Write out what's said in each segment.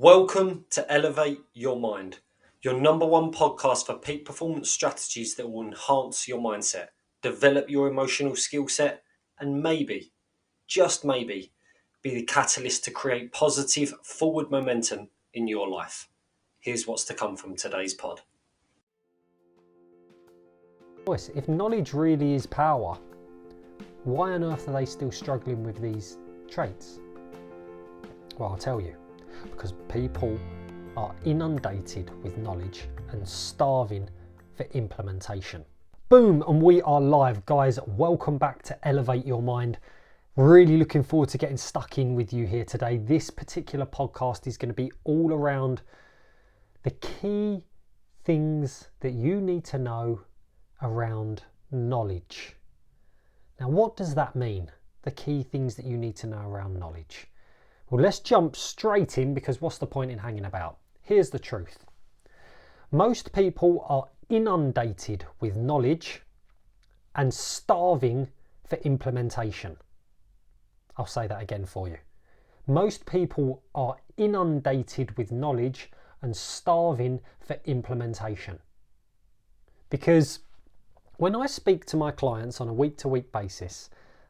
Welcome to Elevate Your Mind, your number one podcast for peak performance strategies that will enhance your mindset, develop your emotional skill set, and maybe, just maybe, be the catalyst to create positive forward momentum in your life. Here's what's to come from today's pod. If knowledge really is power, why on earth are they still struggling with these traits? Well, I'll tell you. Because people are inundated with knowledge and starving for implementation. Boom, and we are live, guys. Welcome back to Elevate Your Mind. Really looking forward to getting stuck in with you here today. This particular podcast is going to be all around the key things that you need to know around knowledge. Now, what does that mean? The key things that you need to know around knowledge. Well, let's jump straight in, because what's the point in hanging about? Here's the truth. Most people are inundated with knowledge and starving for implementation. I'll say that again for you. Most people are inundated with knowledge and starving for implementation. Because when I speak to my clients on a week-to-week basis,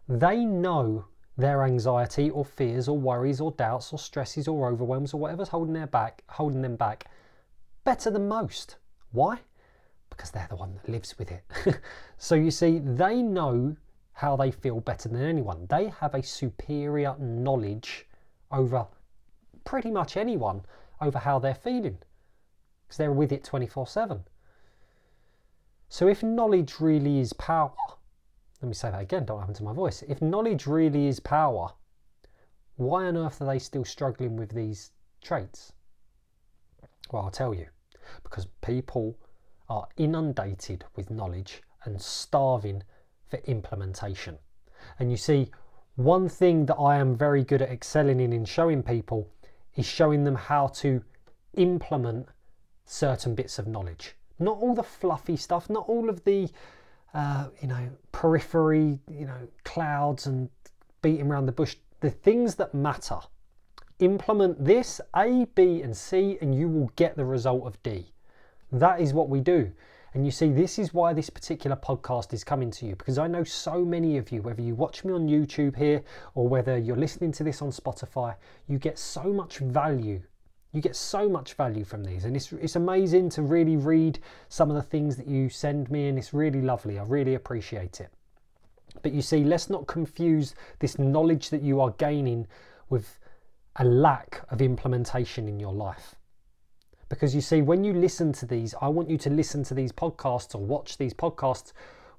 they know their anxiety or fears or worries or doubts or stresses or overwhelms or whatever's holding them back better than most. Why? Because they're the one that lives with it. So you see, they know how they feel better than anyone. They have a superior knowledge over pretty much anyone over how they're feeling, because they're with it 24/7. So if knowledge really is power, let me say that again, don't happen to my voice. If knowledge really is power, why on earth are they still struggling with these traits? Well, I'll tell you. Because people are inundated with knowledge and starving for implementation. And you see, one thing that I am very good at excelling in showing people is showing them how to implement certain bits of knowledge. Not all the fluffy stuff, not all of the periphery, clouds and beating around the bush. The things that matter. Implement this, A, B and C, and you will get the result of D. That is what we do. And you see, this is why this particular podcast is coming to you, because I know so many of you, whether you watch me on YouTube here or whether you're listening to this on Spotify, you get so much value. You get so much value from these, and it's amazing to really read some of the things that you send me, and it's really lovely. I really appreciate it. But you see, let's not confuse this knowledge that you are gaining with a lack of implementation in your life. Because you see, when you listen to these, I want you to listen to these podcasts or watch these podcasts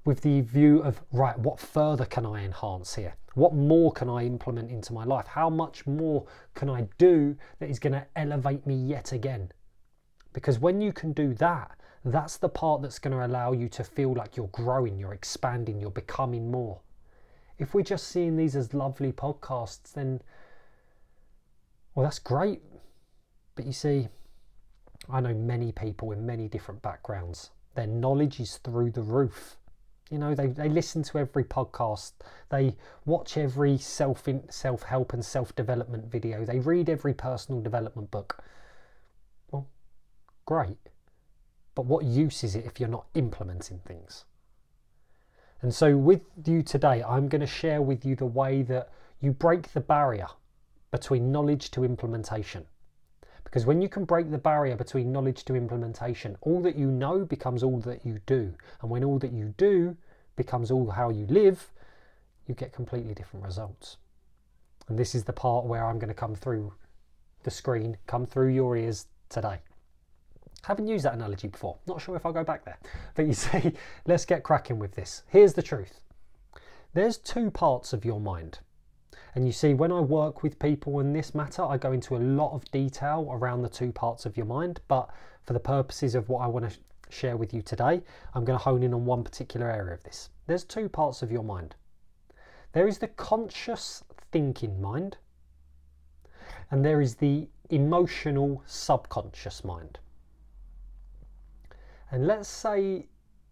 with the view of, right, what further can I enhance here? What more can I implement into my life? How much more can I do that is going to elevate me yet again? Because when you can do that, that's the part that's going to allow you to feel like you're growing, you're expanding, you're becoming more. If we're just seeing these as lovely podcasts, then, well, that's great. But you see, I know many people in many different backgrounds. Their knowledge is through the roof. They listen to every podcast. They watch every self-help and self-development video. They read every personal development book. Well, great. But what use is it if you're not implementing things? And so with you today, I'm going to share with you the way that you break the barrier between knowledge to implementation. Because when you can break the barrier between knowledge to implementation, all that you know becomes all that you do. And when all that you do becomes all how you live, you get completely different results. And this is the part where I'm going to come through the screen, come through your ears today. Haven't used that analogy before. Not sure if I'll go back there. But you see, let's get cracking with this. Here's the truth. There's two parts of your mind. And you see, when I work with people in this matter, I go into a lot of detail around the two parts of your mind. But for the purposes of what I want to share with you today, I'm going to hone in on one particular area of this. There's two parts of your mind. There is the conscious thinking mind, and there is the emotional subconscious mind. And let's say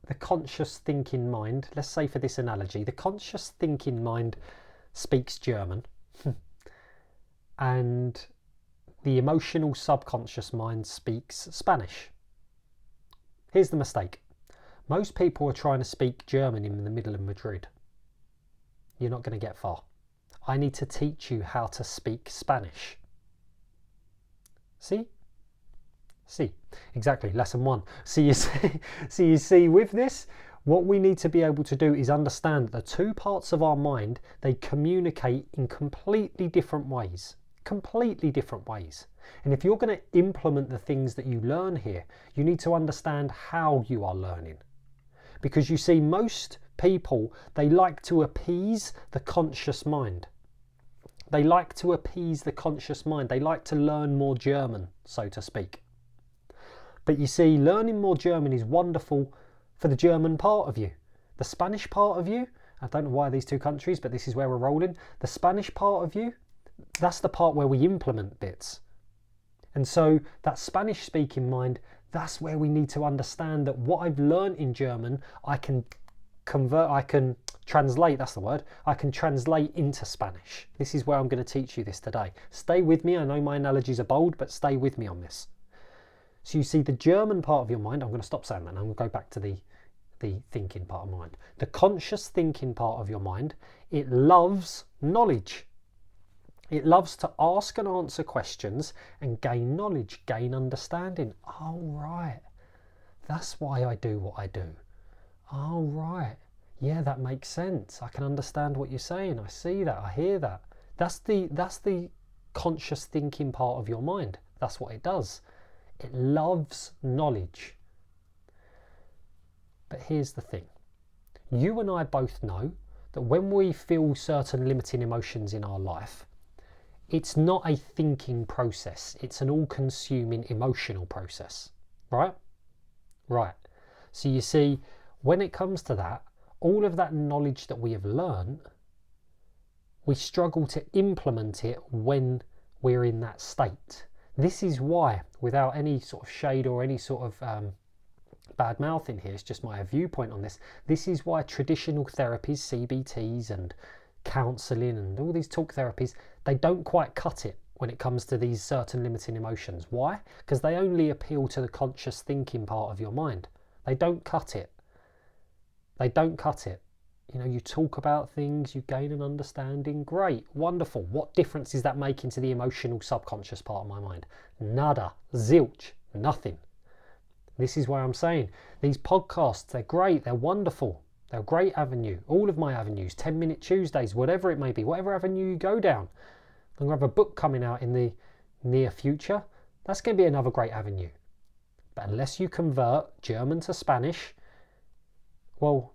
the conscious thinking mind, let's say for this analogy, the conscious thinking mind speaks German and the emotional subconscious mind speaks Spanish. Here's the mistake. Most people are trying to speak German in the middle of Madrid. You're not going to get far. I need to teach you how to speak Spanish. See? Exactly, lesson 1. So you see with this, what we need to be able to do is understand that the two parts of our mind, they communicate in completely different ways. Completely different ways. And if you're going to implement the things that you learn here, you need to understand how you are learning. Because you see, most people, they like to appease the conscious mind. They like to appease the conscious mind. They like to learn more German, so to speak. But you see, learning more German is wonderful for the German part of you. The Spanish part of you, I don't know why these two countries, but this is where we're rolling. The Spanish part of you, that's the part where we implement bits. And so that Spanish speaking mind, that's where we need to understand that what I've learned in German, I can translate, that's the word, I can translate into Spanish. This is where I'm going to teach you this today. Stay with me. I know my analogies are bold, but stay with me on this. So you see, the German part of your mind, I'm going to stop saying that and I'm going to go back to the thinking part of mind. The conscious thinking part of your mind, it loves knowledge. It loves to ask and answer questions and gain knowledge, gain understanding. Oh, right. That's why I do what I do. Oh, right. Yeah, that makes sense. I can understand what you're saying. I see that. I hear that. That's the conscious thinking part of your mind. That's what it does. It loves knowledge. But here's the thing. You and I both know that when we feel certain limiting emotions in our life, it's not a thinking process. It's an all-consuming emotional process. Right? Right. So you see, when it comes to that, all of that knowledge that we have learned, we struggle to implement it when we're in that state. This is why, without any sort of shade or any sort of bad mouth in here, it's just my viewpoint on this. This is why traditional therapies, CBTs and counselling and all these talk therapies, they don't quite cut it when it comes to these certain limiting emotions. Why? Because they only appeal to the conscious thinking part of your mind. They don't cut it. They don't cut it. You know, you talk about things, you gain an understanding. Great, wonderful. What difference is that making to the emotional subconscious part of my mind? Nada, zilch, nothing. This is why I'm saying these podcasts, they're great, they're wonderful. They're a great avenue. All of my avenues, 10-minute Tuesdays, whatever it may be, whatever avenue you go down. I'm going to have a book coming out in the near future. That's going to be another great avenue. But unless you convert German to Spanish, well,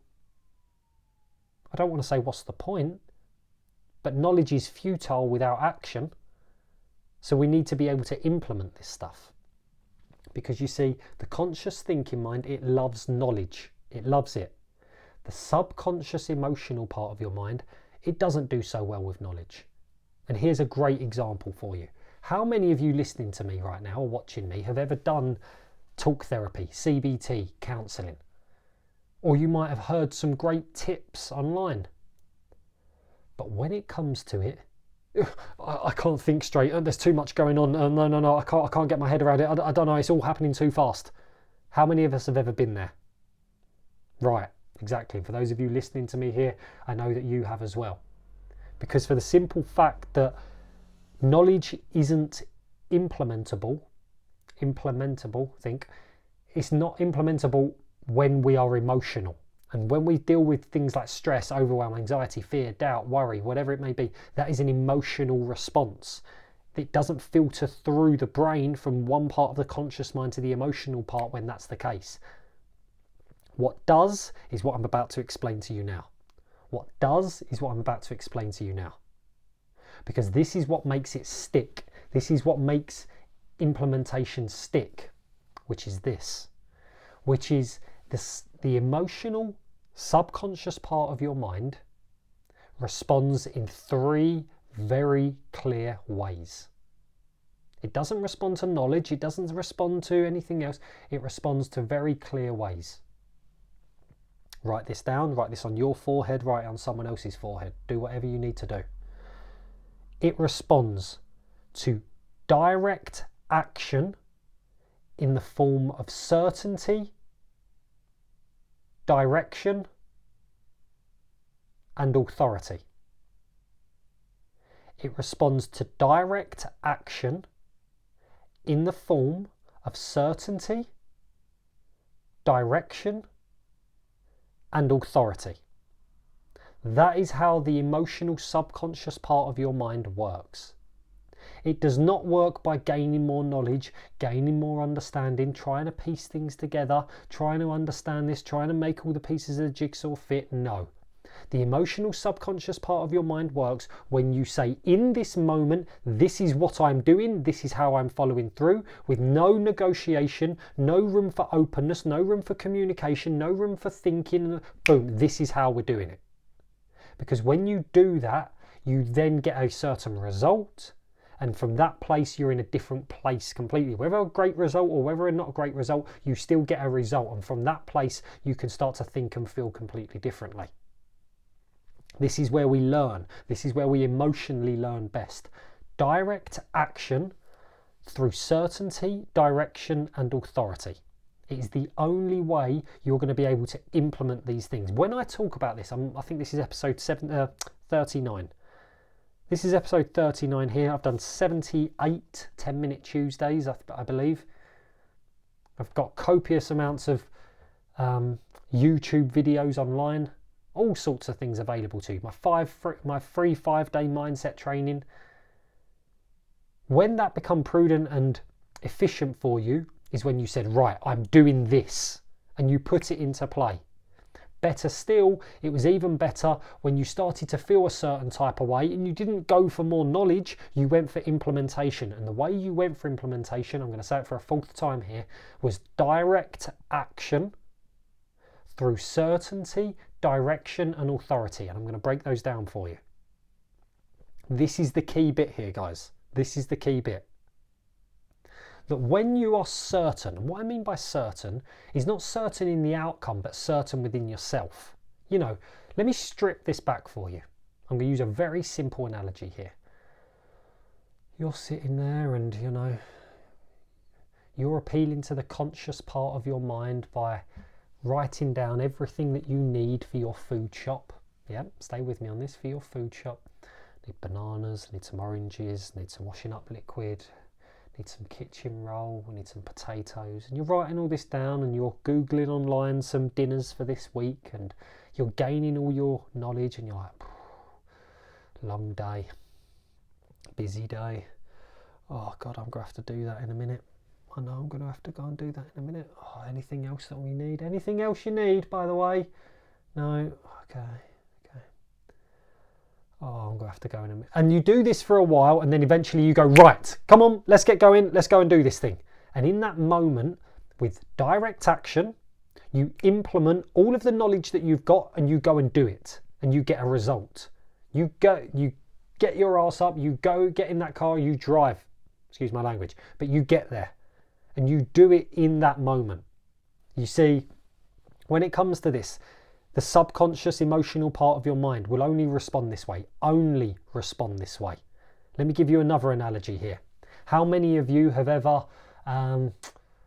I don't want to say what's the point, but knowledge is futile without action. So we need to be able to implement this stuff. Because you see, the conscious thinking mind, it loves knowledge. It loves it. The subconscious emotional part of your mind, it doesn't do so well with knowledge. And here's a great example for you. How many of you listening to me right now or watching me have ever done talk therapy, CBT, counselling? Or you might have heard some great tips online. But when it comes to it, I can't think straight. There's too much going on. No, I can't get my head around it. I don't know. It's all happening too fast. How many of us have ever been there? Right, exactly. For those of you listening to me here, I know that you have as well. Because for the simple fact that knowledge isn't implementable, it's not implementable when we are emotional. And when we deal with things like stress, overwhelm, anxiety, fear, doubt, worry, whatever it may be, that is an emotional response. It doesn't filter through the brain from one part of the conscious mind to the emotional part when that's the case. What does is what I'm about to explain to you now. What does is what I'm about to explain to you now. Because this is what makes it stick. This is what makes implementation stick, which is this. Which is the emotional subconscious part of your mind responds in 3 very clear ways. It doesn't respond to knowledge, it doesn't respond to anything else, it responds to very clear ways. Write this down, write this on your forehead, write it on someone else's forehead, do whatever you need to do. It responds to direct action in the form of certainty, direction, and authority. It responds to direct action in the form of certainty, direction, and authority. That is how the emotional subconscious part of your mind works. It does not work by gaining more knowledge, gaining more understanding, trying to piece things together, trying to understand this, trying to make all the pieces of the jigsaw fit. No. The emotional subconscious part of your mind works when you say, in this moment, this is what I'm doing, this is how I'm following through, with no negotiation, no room for openness, no room for communication, no room for thinking. Boom, this is how we're doing it. Because when you do that, you then get a certain result. And from that place, you're in a different place completely. Whether a great result or whether not a great result, you still get a result. And from that place, you can start to think and feel completely differently. This is where we learn. This is where we emotionally learn best. Direct action through certainty, direction, and authority. It is the only way you're going to be able to implement these things. When I talk about this, I think this is episode 39. This is episode 39 here. I've done 78 10-minute Tuesdays, I believe. I've got copious amounts of YouTube videos online. All sorts of things available to you. My free 5-day mindset training. When that become prudent and efficient for you is when you said, right, I'm doing this, and you put it into play. Better still, it was even better when you started to feel a certain type of way and you didn't go for more knowledge, you went for implementation. And the way you went for implementation, I'm going to say it for a fourth time here, was direct action through certainty, direction, and authority. And I'm going to break those down for you. This is the key bit here, guys. This is the key bit. That when you are certain, and what I mean by certain is not certain in the outcome, but certain within yourself. You know, let me strip this back for you. I'm going to use a very simple analogy here. You're sitting there and, you know, you're appealing to the conscious part of your mind by writing down everything that you need for your food shop. Yeah, stay with me on this. For your food shop, need bananas, need some oranges, need some washing up liquid, need some kitchen roll, we need some potatoes. And you're writing all this down and you're Googling online some dinners for this week and you're gaining all your knowledge and you're like, long day, busy day. Oh God, I'm going to have to do that in a minute. I know I'm going to have to go and do that in a minute. Oh, anything else that we need? Anything else you need, by the way? No? Okay. Oh, I'm going to have to go in a minute. And you do this for a while and then eventually you go, right, come on, let's get going. Let's go and do this thing. And in that moment, with direct action, you implement all of the knowledge that you've got and you go and do it. And you get a result. You get your ass up, you go, get in that car, you drive. Excuse my language. But you get there. And you do it in that moment. You see, when it comes to this, the subconscious emotional part of your mind will only respond this way. Only respond this way. Let me give you another analogy here. How many of you have ever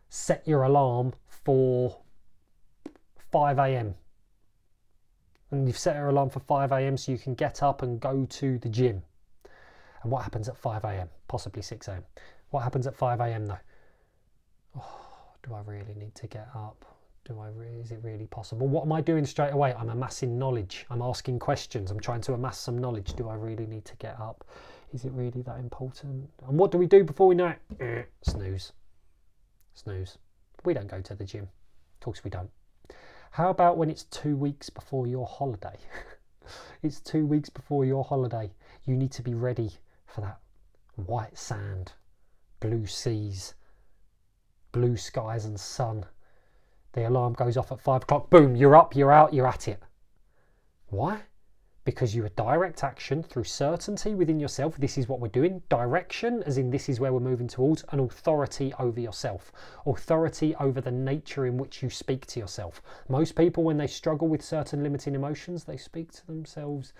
set your alarm for 5 a.m? And you've set your alarm for 5 a.m. so you can get up and go to the gym. And what happens at 5 a.m? Possibly 6 a.m. What happens at 5 a.m. though? Oh, do I really need to get up? Is it really possible? What am I doing straight away? I'm amassing knowledge. I'm asking questions. I'm trying to amass some knowledge. Do I really need to get up? Is it really that important? And what do we do before we know it? Snooze. Snooze. We don't go to the gym. Of course we don't. How about when it's 2 weeks before your holiday? It's 2 weeks before your holiday. You need to be ready for that white sand, blue seas, blue skies and sun. The alarm goes off at 5 o'clock. Boom, you're up, you're out, you're at it. Why? Because you are direct action through certainty within yourself. This is what we're doing. Direction, as in this is where we're moving towards, and authority over yourself. Authority over the nature in which you speak to yourself. Most people, when they struggle with certain limiting emotions, they speak to themselves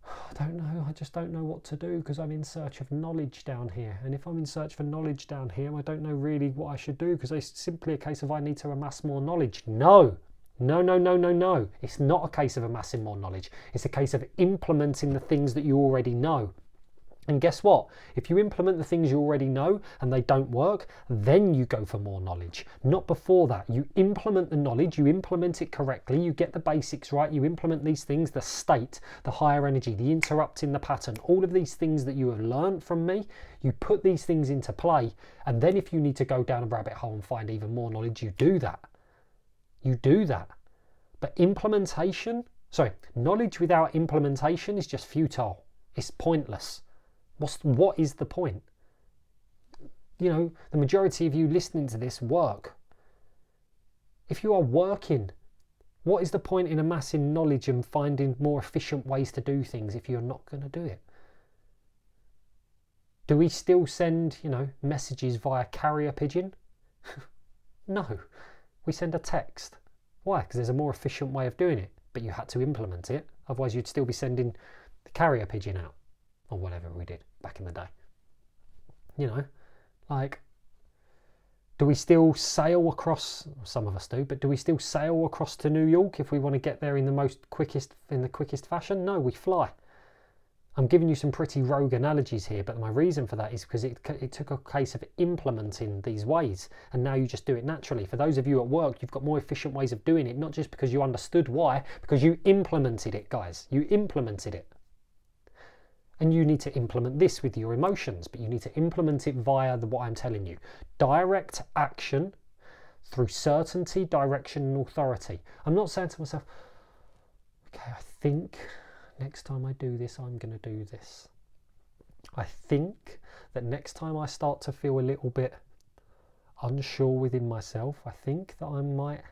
I don't know, I just don't know what to do because I'm in search of knowledge down here. And if I'm in search for knowledge down here, I don't know really what I should do because it's simply a case of I need to amass more knowledge. No, no, no, no, no, no. It's not a case of amassing more knowledge. It's a case of implementing the things that you already know. And guess what? If you implement the things you already know and they don't work, then you go for more knowledge. Not before that. You implement the knowledge, you implement it correctly, you get the basics right, you implement these things, the state, the higher energy, the interrupting the pattern, all of these things that you have learned from me, you put these things into play. And then if you need to go down a rabbit hole and find even more knowledge, you do that. You do that. But knowledge without implementation is just futile. It's pointless. What is the point? You know, the majority of you listening to this work. If you are working, what is the point in amassing knowledge and finding more efficient ways to do things if you're not going to do it? Do we still send, messages via carrier pigeon? No, we send a text. Why? Because there's a more efficient way of doing it, but you had to implement it. Otherwise you'd still be sending the carrier pigeon out, or whatever we did back in the day. Do we still sail across? Some of us do, but do we still sail across to New York if we want to get there in the quickest fashion? No, we fly. I'm giving you some pretty rogue analogies here, but my reason for that is because it took a case of implementing these ways, and now you just do it naturally. For those of you at work, you've got more efficient ways of doing it, not just because you understood why, because you implemented it, guys. You implemented it. And you need to implement this with your emotions, but you need to implement it via what I'm telling you. Direct action through certainty, direction, and authority. I'm not saying to myself, okay, I think next time I do this, I'm going to do this. I think that next time I start to feel a little bit unsure within myself, I think that I might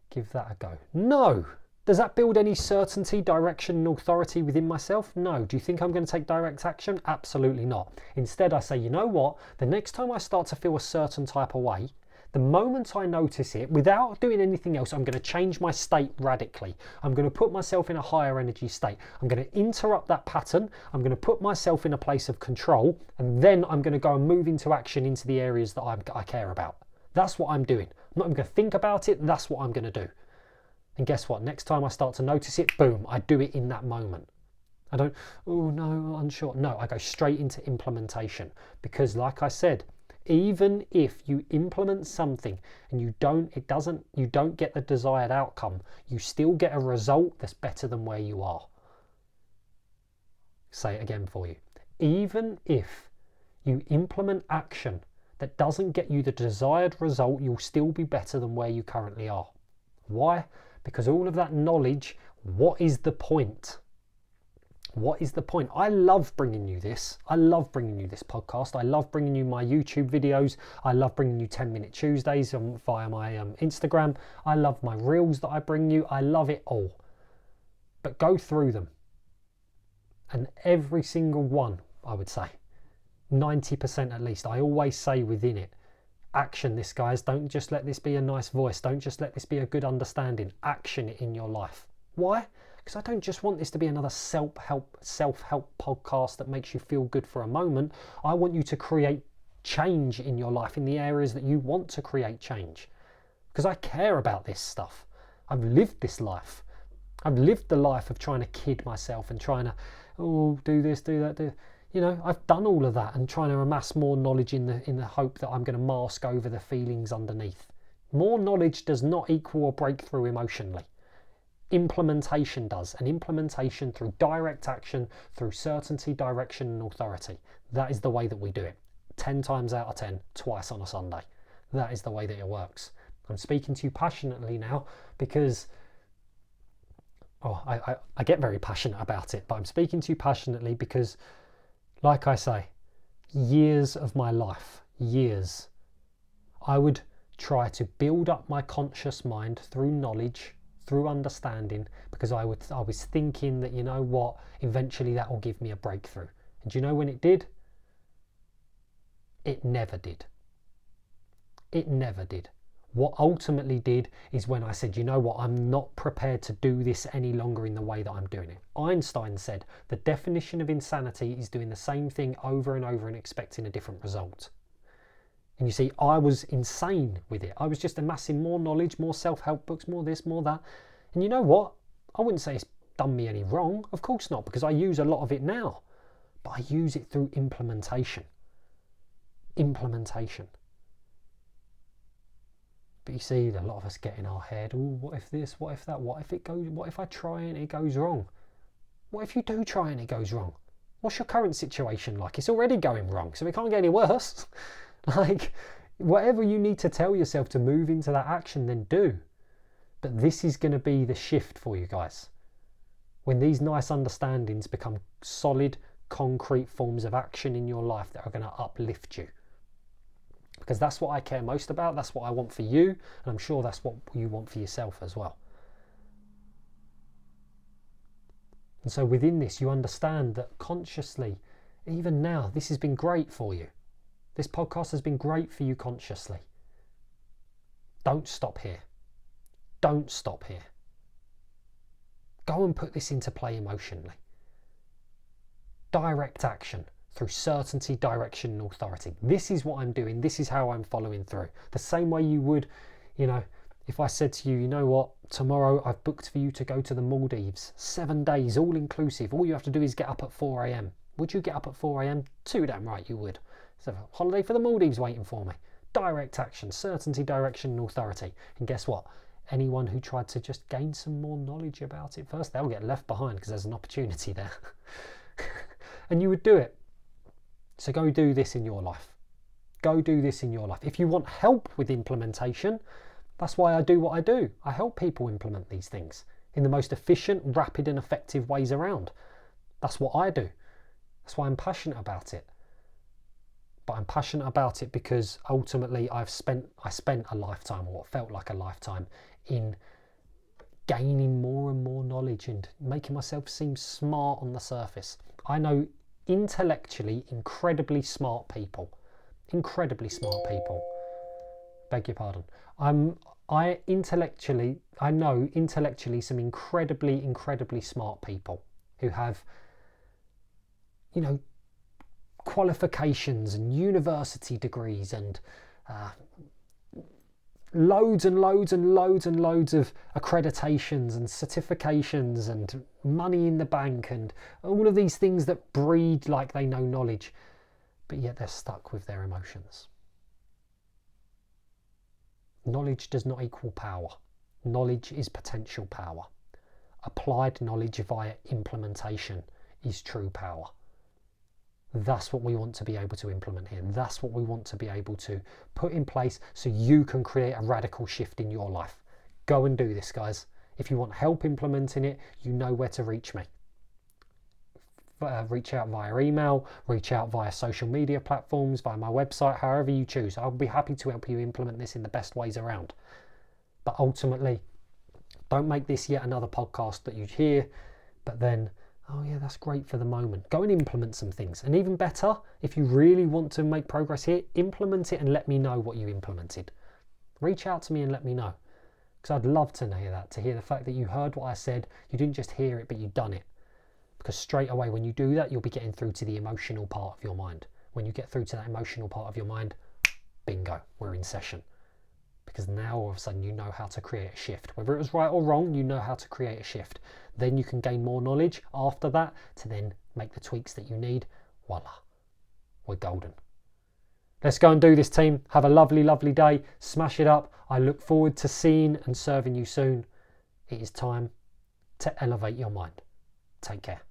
give that a go. No! Does that build any certainty, direction, and authority within myself? No. Do you think I'm going to take direct action? Absolutely not. Instead, I say, you know what? The next time I start to feel a certain type of way, the moment I notice it, without doing anything else, I'm going to change my state radically. I'm going to put myself in a higher energy state. I'm going to interrupt that pattern. I'm going to put myself in a place of control, and then I'm going to go and move into action into the areas that I care about. That's what I'm doing. I'm not even going to think about it. That's what I'm going to do. And guess what? Next time I start to notice it, boom, I do it in that moment. I don't, oh no, unsure. No, I go straight into implementation. Because like I said, even if you implement something and you don't get the desired outcome, you still get a result that's better than where you are. Say it again for you. Even if you implement action that doesn't get you the desired result, you'll still be better than where you currently are. Why? Because all of that knowledge, what is the point? What is the point? I love bringing you this. I love bringing you this podcast. I love bringing you my YouTube videos. I love bringing you 10-minute Tuesdays via my Instagram. I love my reels that I bring you. I love it all. But go through them. And every single one, I would say, 90% at least, I always say within it, action this, guys. Don't just let this be a nice voice. Don't just let this be a good understanding. Action it in your life. Why? Because I don't just want this to be another self-help podcast that makes you feel good for a moment. I want you to create change in your life in the areas that you want to create change. Because I care about this stuff. I've lived this life. I've lived the life of trying to kid myself and trying to, do this, do that, I've done all of that and trying to amass more knowledge in the hope that I'm going to mask over the feelings underneath. More knowledge does not equal a breakthrough emotionally. Implementation does, and implementation through direct action, through certainty, direction, and authority. That is the way that we do it. 10 times out of 10, twice on a Sunday. That is the way that it works. I'm speaking to you passionately now because I get very passionate about it, but I'm speaking to you passionately because, like I say, years of my life, I would try to build up my conscious mind through knowledge, through understanding, because I was thinking that, you know what, eventually that will give me a breakthrough. And do you know when it did? It never did. It never did. What ultimately did is when I said, you know what, I'm not prepared to do this any longer in the way that I'm doing it. Einstein said the definition of insanity is doing the same thing over and over and expecting a different result. And you see, I was insane with it. I was just amassing more knowledge, more self-help books, more this, more that. And you know what? I wouldn't say it's done me any wrong. Of course not, because I use a lot of it now. But I use it through implementation. Implementation. But you see, a lot of us get in our head, oh, what if this, what if that, what if it goes, what if I try and it goes wrong? What if you do try and it goes wrong? What's your current situation like? It's already going wrong, so it can't get any worse. Like, whatever you need to tell yourself to move into that action, then do. But this is going to be the shift for you guys. When these nice understandings become solid, concrete forms of action in your life that are going to uplift you. Because that's what I care most about, that's what I want for you, and I'm sure that's what you want for yourself as well. And so within this, you understand that consciously, even now, this has been great for you. This podcast has been great for you consciously. Don't stop here. Don't stop here. Go and put this into play emotionally. Direct action through certainty, direction, and authority. This is what I'm doing. This is how I'm following through. The same way you would, if I said to you, you know what, tomorrow I've booked for you to go to the Maldives. 7 days, all inclusive. All you have to do is get up at 4 a.m. Would you get up at 4 a.m? Too damn right you would. There's a holiday for the Maldives waiting for me. Direct action, certainty, direction, and authority. And guess what? Anyone who tried to just gain some more knowledge about it first, they'll get left behind because there's an opportunity there. And you would do it. So go do this in your life. Go do this in your life. If you want help with implementation, that's why I do what I do. I help people implement these things in the most efficient, rapid, and effective ways around. That's what I do. That's why I'm passionate about it. But I'm passionate about it because ultimately I spent a lifetime, or what felt like a lifetime, in gaining more and more knowledge and making myself seem smart on the surface. I know intellectually incredibly smart people. Incredibly smart people. Beg your pardon. I know intellectually some incredibly smart people who have, qualifications and university degrees and loads and loads and loads and loads of accreditations and certifications and money in the bank and all of these things that breed like they know knowledge, but yet they're stuck with their emotions. Knowledge does not equal power. Knowledge is potential power. Applied knowledge via implementation is true power. That's what we want to be able to implement here. That's what we want to be able to put in place so you can create a radical shift in your life. Go and do this, guys. If you want help implementing it, you know where to reach me. Reach out via email, reach out via social media platforms, via my website, however you choose. I'll be happy to help you implement this in the best ways around. But ultimately, don't make this yet another podcast that you hear, but then, oh yeah, that's great for the moment. Go and implement some things. And even better, if you really want to make progress here, implement it and let me know what you implemented. Reach out to me and let me know. Because I'd love to hear that, to hear the fact that you heard what I said, you didn't just hear it, but you've done it. Because straight away when you do that, you'll be getting through to the emotional part of your mind. When you get through to that emotional part of your mind, bingo, we're in session. Because now all of a sudden you know how to create a shift. Whether it was right or wrong, you know how to create a shift. Then you can gain more knowledge after that to then make the tweaks that you need. Voila, we're golden. Let's go and do this, team. Have a lovely, lovely day. Smash it up. I look forward to seeing and serving you soon. It is time to elevate your mind. Take care.